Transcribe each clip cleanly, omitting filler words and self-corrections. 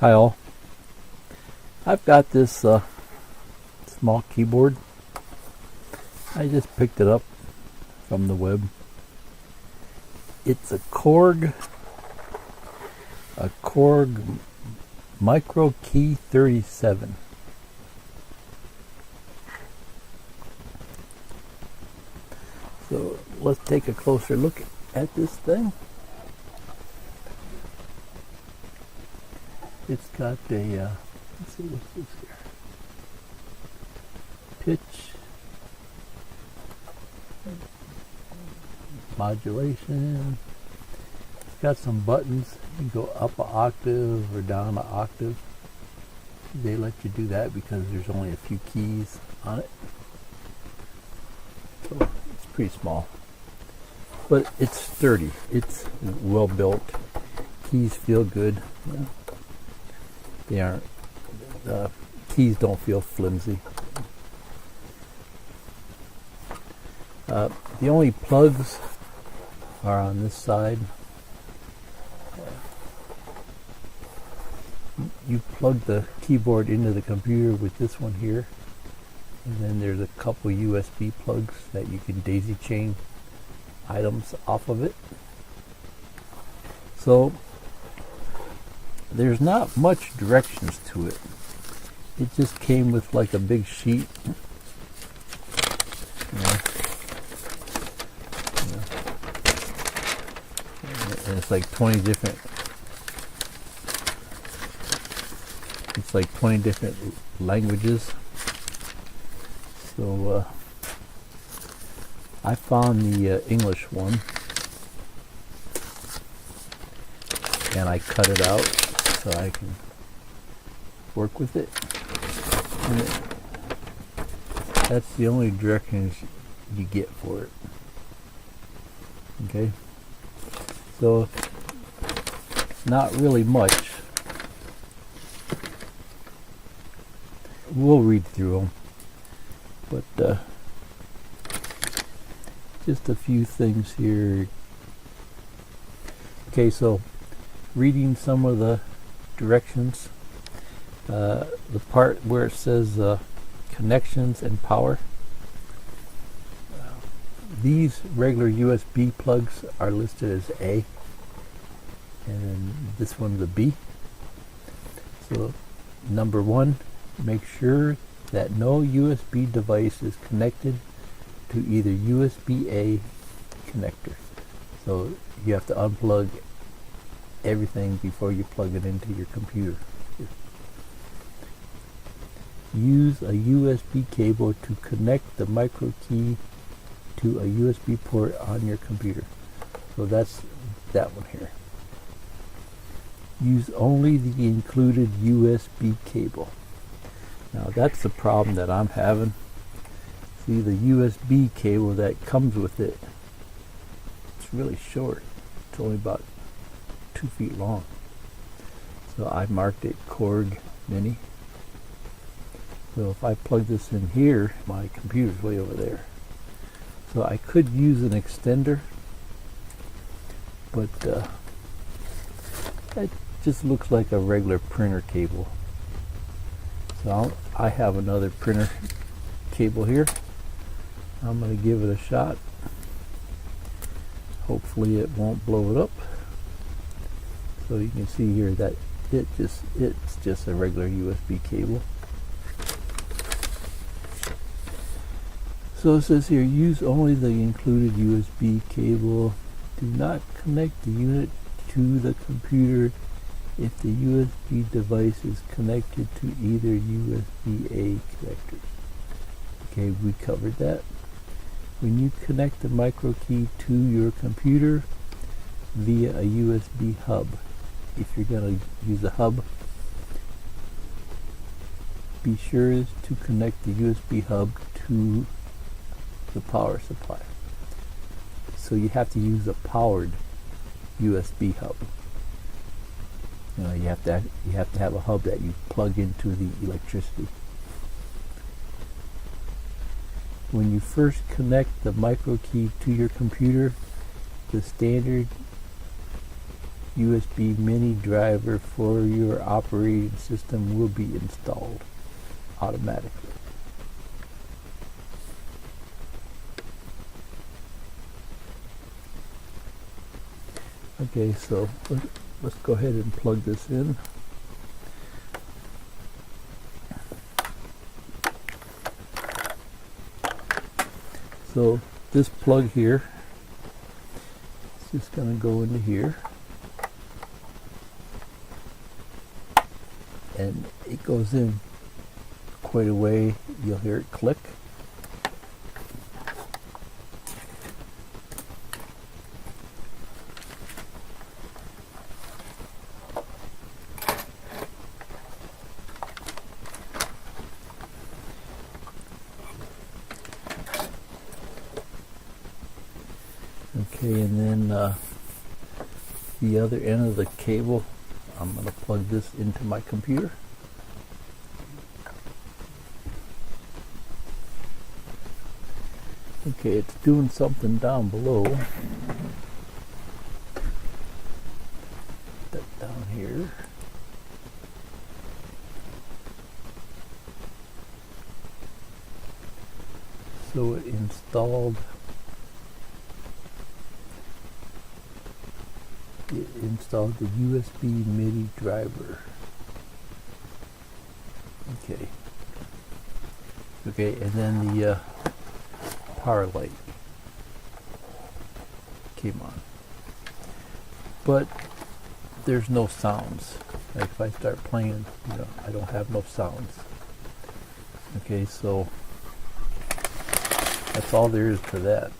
Hi all. I've got this small keyboard. I just picked it up from the web. It's a Korg MicroKey-37. So let's take a closer look at this thing. It's got a, let's see, what's this here? Pitch, modulation. It's got some buttons. You can go up an octave or down an octave. They let you do that because there's only a few keys on it. So it's pretty small. But it's sturdy. It's well built. Keys feel good. Yeah. They aren't, the keys don't feel flimsy. The only plugs are on this side. You plug the keyboard into the computer with this one here, and then there's a couple USB plugs that you can daisy chain items off of it. So there's not much directions to it. It just came with like a big sheet. And it's like 20 different. It's like 20 different languages. So I found the English one, and I cut it out so I can work with it. And that's the only directions you get for it. Okay, so not really much. We'll read through them, but just a few things here. Okay, so reading some of the directions, the part where it says connections and power. These regular USB plugs are listed as A, and this one's a B. So number 1, make sure that no USB device is connected to either USB-A connector. So you have to unplug everything before you plug it into your computer. Use a USB cable to connect the MicroKey to a USB port on your computer. So that's that one here. Use only the included USB cable. Now that's the problem that I'm having. See, the USB cable that comes with it, it's really short. It's only about 2 feet long. So I marked it Korg Mini. So if I plug this in here, my computer's way over there. So I could use an extender, but it just looks like a regular printer cable. So I have another printer cable here. I'm going to give it a shot. Hopefully it won't blow it up. So you can see here that it's just a regular USB cable. So it says here, use only the included USB cable. Do not connect the unit to the computer if the USB device is connected to either USB-A connectors. Okay, we covered that. When you connect the MicroKey to your computer via a USB hub, if you're going to use a hub, be sure to connect the USB hub to the power supply. So you have to use a powered USB hub. You have to have a hub that you plug into the electricity. When you first connect the MicroKey to your computer, the standard USB mini driver for your operating system will be installed automatically. Okay, so let's go ahead and plug this in. So this plug here is just going to go into here, and it goes in quite a way. You'll hear it click. Okay, and then the other end of the cable, I'm going to plug this into my computer. Okay, it's doing something down below. That down here. So it installed the USB MIDI driver. Okay, and then the power light came on, but there's no sounds. Like if I start playing, I don't have no sounds. Okay, so that's all there is to that.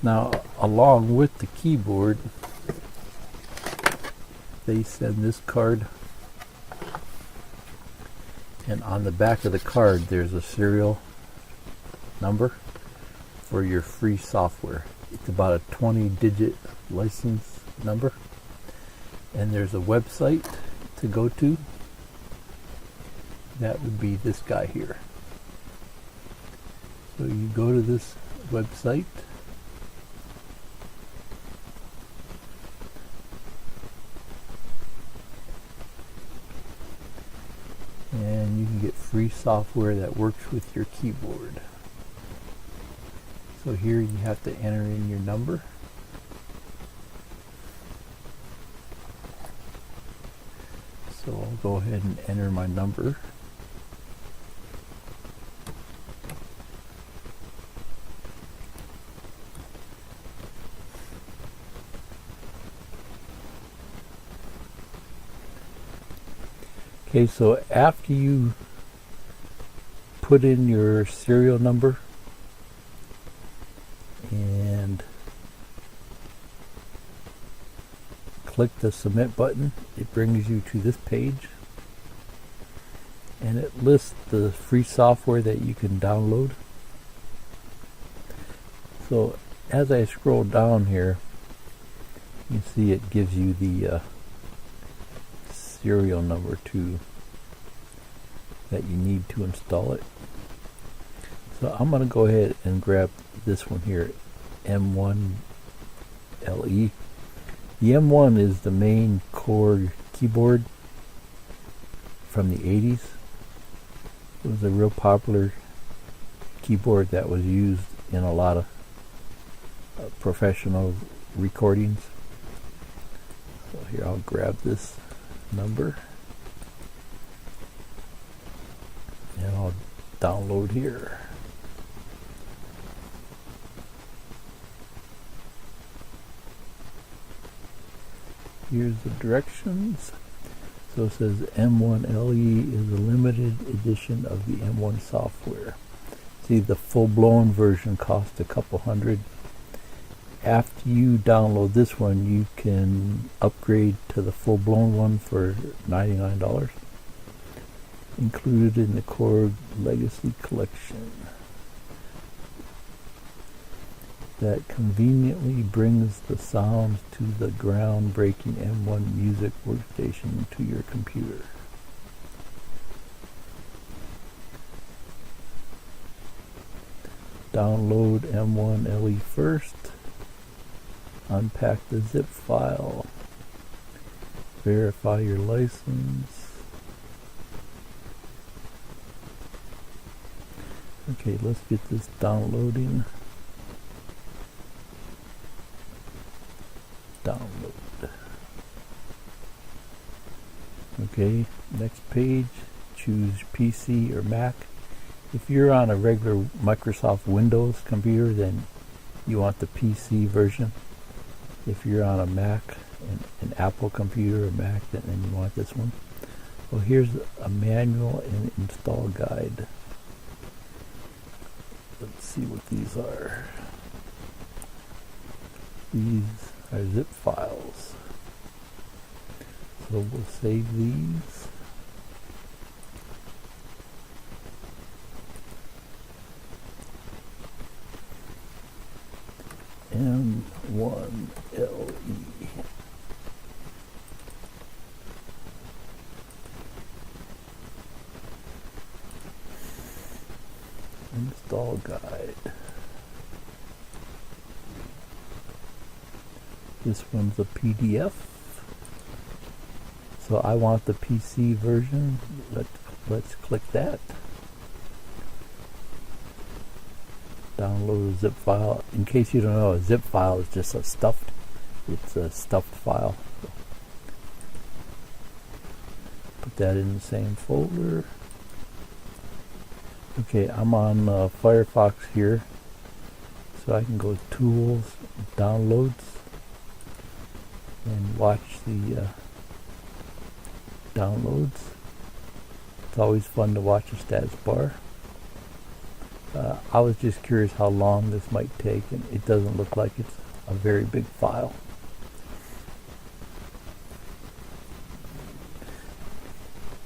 Now, along with the keyboard, they send this card, and on the back of the card there's a serial number for your free software. It's about a 20-digit license number, and there's a website to go to. That would be this guy here. So you go to this website, and you can get free software that works with your keyboard. So here you have to enter in your number. So I'll go ahead and enter my number. Okay, so after you put in your serial number and click the submit button, it brings you to this page, and it lists the free software that you can download. So as I scroll down here, you see it gives you the serial number that you need to install it. So I'm going to go ahead and grab this one here, M1LE. The M1 is the main Korg keyboard from the 80s. It was a real popular keyboard that was used in a lot of professional recordings. So here, I'll grab this number and I'll download here. Here's the directions. So it says M1LE is a limited edition of the M1 software. See, the full-blown version costs a couple $100. After you download this one, you can upgrade to the full-blown one for $99, included in the Korg Legacy Collection, that conveniently brings the sounds to the groundbreaking M1 music workstation to your computer. Download M1LE first. Unpack the zip file. Verify your license. Okay, let's get this downloading. Download. Okay, next page, choose PC or Mac. If you're on a regular Microsoft Windows computer, then you want the PC version. If you're on a Mac, an Apple computer or Mac, then you want this one. Well, here's a manual and install guide. Let's see what these are. These are zip files. So we'll save these. M1LE. Install guide. This one's a PDF. So I want the PC version. Let's click that. Download a zip file. In case you don't know, a zip file is just a stuffed. It's a stuffed file. So put that in the same folder. Okay, I'm on Firefox here, so I can go to Tools, Downloads, and watch the downloads. It's always fun to watch a status bar. I was just curious how long this might take, and it doesn't look like it's a very big file.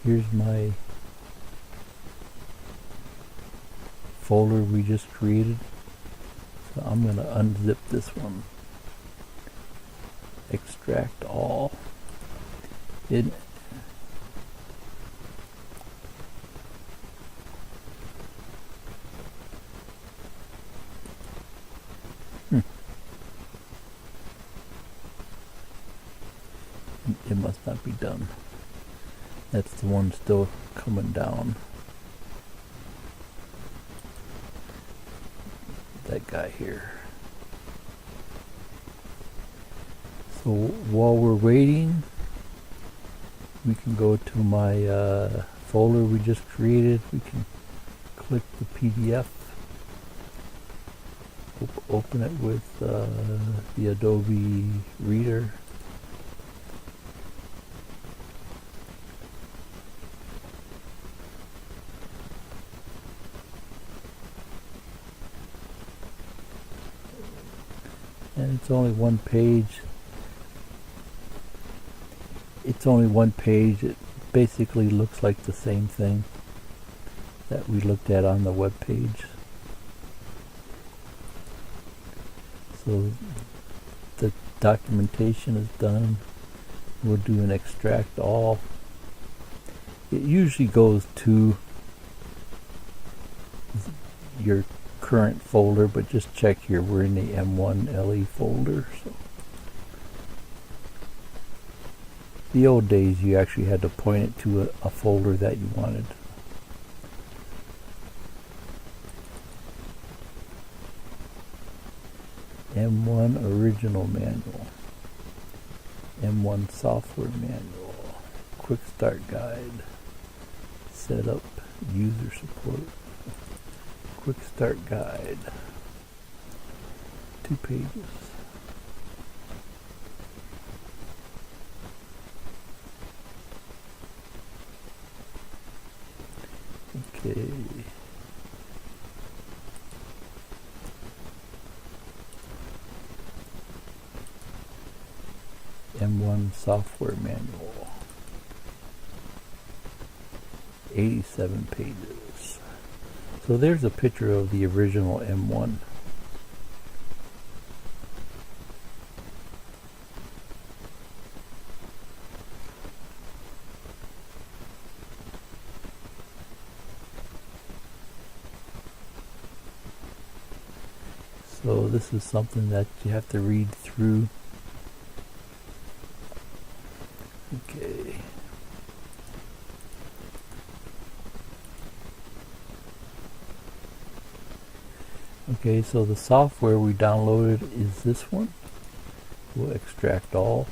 Here's my folder we just created. So I'm going to unzip this one. Extract all. It must not be done. That's the one still coming down. That guy here. So while we're waiting, we can go to my folder we just created. We can click the PDF. Open it with the Adobe Reader. And it's only one page. It's only one page. It basically looks like the same thing that we looked at on the web page. So the documentation is done. We'll do an extract all. It usually goes to your current folder, but just check here. We're in the M1LE folder. So the old days, you actually had to point it to a folder that you wanted. M1 original manual, M1 software manual, quick start guide, setup, user support, quick start guide, 2 pages. Okay. M1 software manual, 87 pages. So there's a picture of the original M1. So this is something that you have to read through. Okay. Okay, so the software we downloaded is this one. We'll extract all.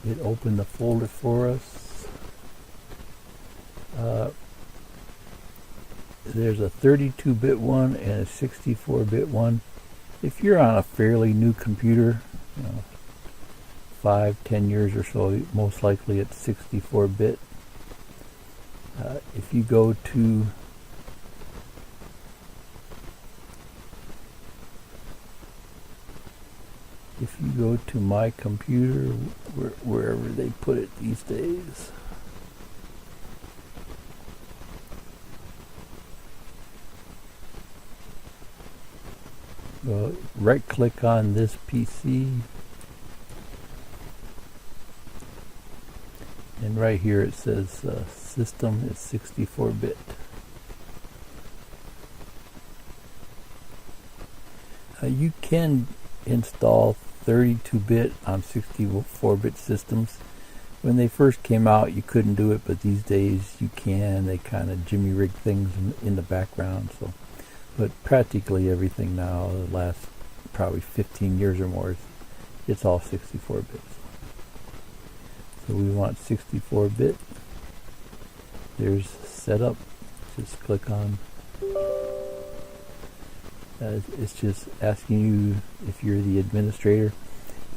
It opened the folder for us. There's a 32-bit one and a 64-bit one. If you're on a fairly new computer, 5-10 years or so, most likely it's 64-bit. If you go to my computer, wherever they put it these days, right click on this PC, and right here it says system is 64-bit. You can install 32-bit on 64-bit systems. When they first came out, you couldn't do it, but these days you can. They kind of jimmy rig things in the background. So, but practically everything now, the last probably 15 years or more, it's all 64-bit. So we want 64-bit. There's setup. Just click on. It's just asking you if you're the administrator.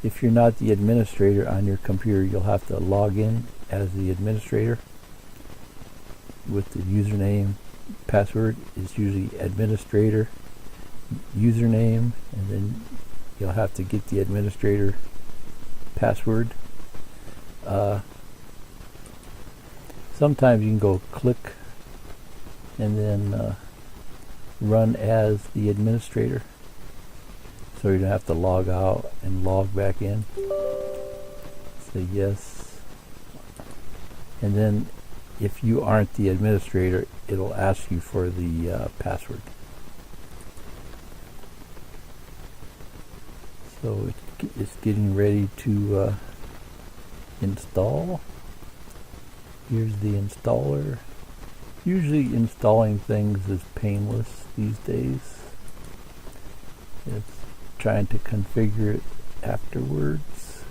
If you're not the administrator on your computer, you'll have to log in as the administrator with the username. Password is usually administrator username, and then you'll have to get the administrator password. Sometimes you can go click and then run as the administrator, so you don't have to log out and log back in. Say yes, and then if you aren't the administrator, it'll ask you for the password. So it's getting ready to install. Here's the installer. Usually installing things is painless these days. It's trying to configure it afterwards.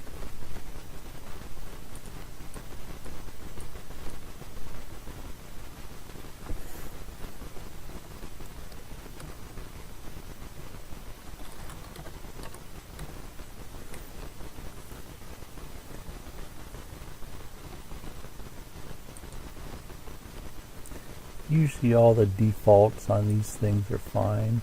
Usually all the defaults on these things are fine.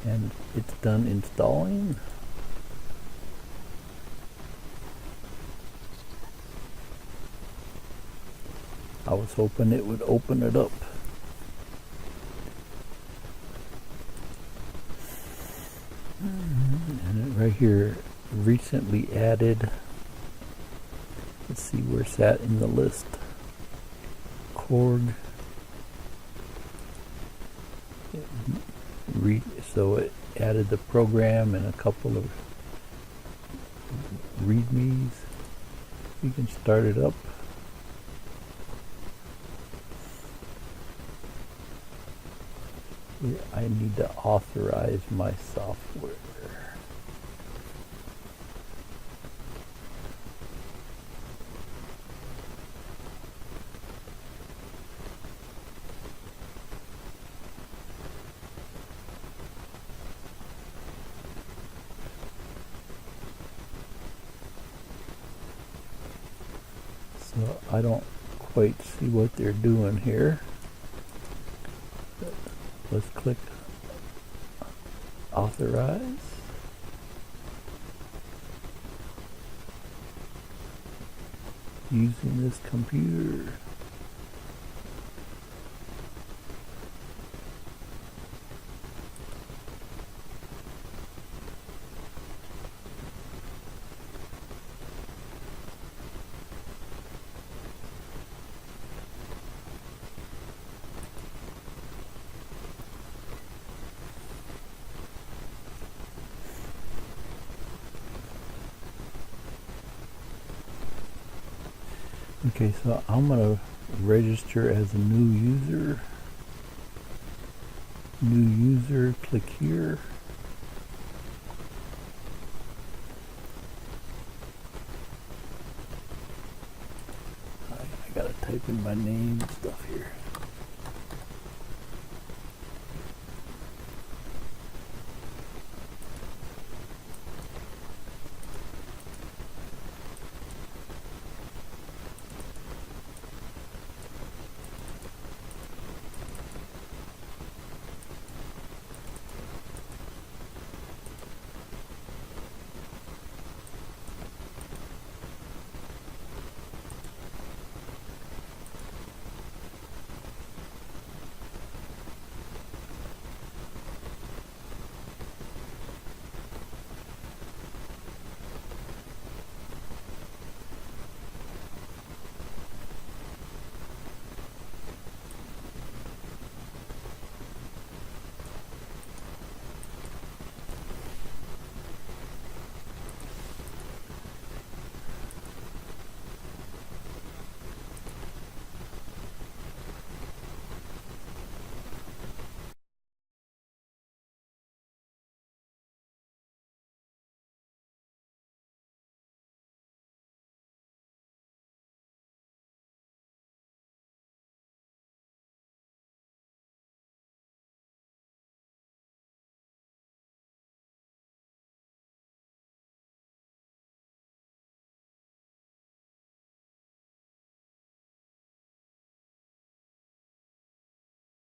And it's done installing. I was hoping it would open it up. And right here, recently added. Let's see where it's at in the list. Korg. So it added the program and a couple of readmes. You can start it up. I need to authorize my software. So I don't quite see what they're doing here. But let's click authorize. Using this computer. Okay, so I'm going to register as a new user. New user, click here. I gotta type in my name and stuff here.